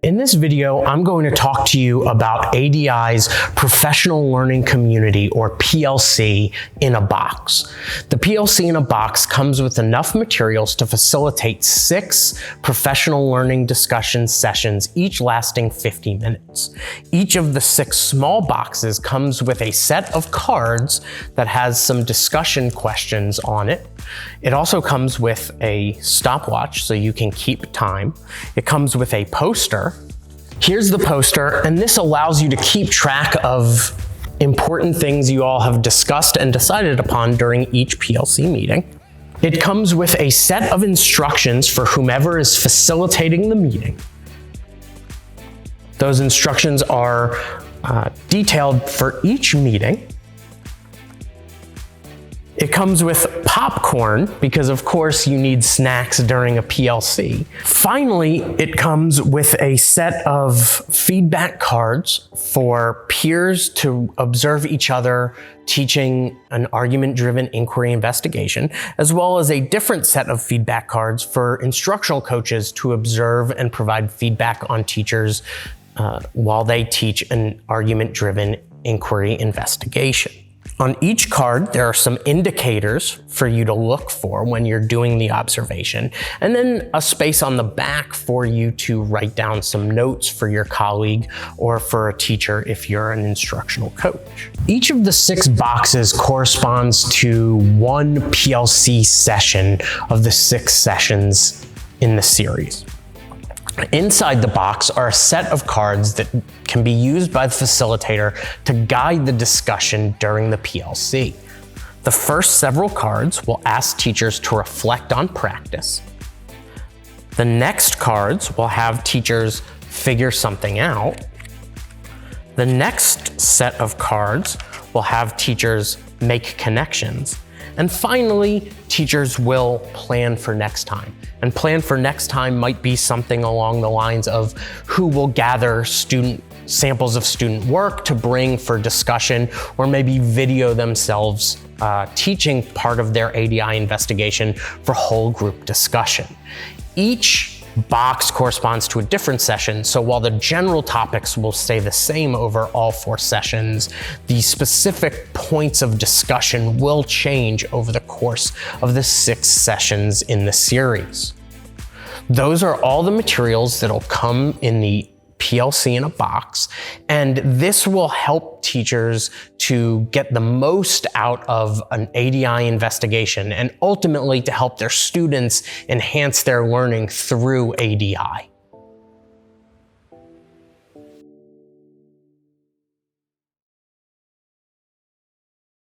In this video, I'm going to talk to you about ADI's Professional Learning Community, or PLC, in a box. The PLC in a box comes with enough materials to facilitate 6 professional learning discussion sessions, each lasting 50 minutes. Each of the 6 small boxes comes with a set of cards that has some discussion questions on it. It also comes with a stopwatch so you can keep time. It comes with a poster. Here's the poster, and this allows you to keep track of important things you all have discussed and decided upon during each PLC meeting. It comes with a set of instructions for whomever is facilitating the meeting. Those instructions are detailed for each meeting. It comes with popcorn, because of course you need snacks during a PLC. Finally, it comes with a set of feedback cards for peers to observe each other teaching an argument-driven inquiry investigation, as well as a different set of feedback cards for instructional coaches to observe and provide feedback on teachers while they teach an argument-driven inquiry investigation. On each card, there are some indicators for you to look for when you're doing the observation, and then a space on the back for you to write down some notes for your colleague or for a teacher if you're an instructional coach. Each of the 6 boxes corresponds to one PLC session of the 6 sessions in the series. Inside the box are a set of cards that can be used by the facilitator to guide the discussion during the PLC. The first several cards will ask teachers to reflect on practice. The next cards will have teachers figure something out. The next set of cards will have teachers make connections. And finally, teachers will plan for next time. And plan for next time might be something along the lines of who will gather samples of student work to bring for discussion, or maybe video themselves teaching part of their ADI investigation for whole group discussion. Each box corresponds to a different session, so while the general topics will stay the same over all 4 sessions, the specific points of discussion will change over the course of the 6 sessions in the series. Those are all the materials that'll come in the PLC in a box, and this will help teachers to get the most out of an ADI investigation and ultimately to help their students enhance their learning through ADI.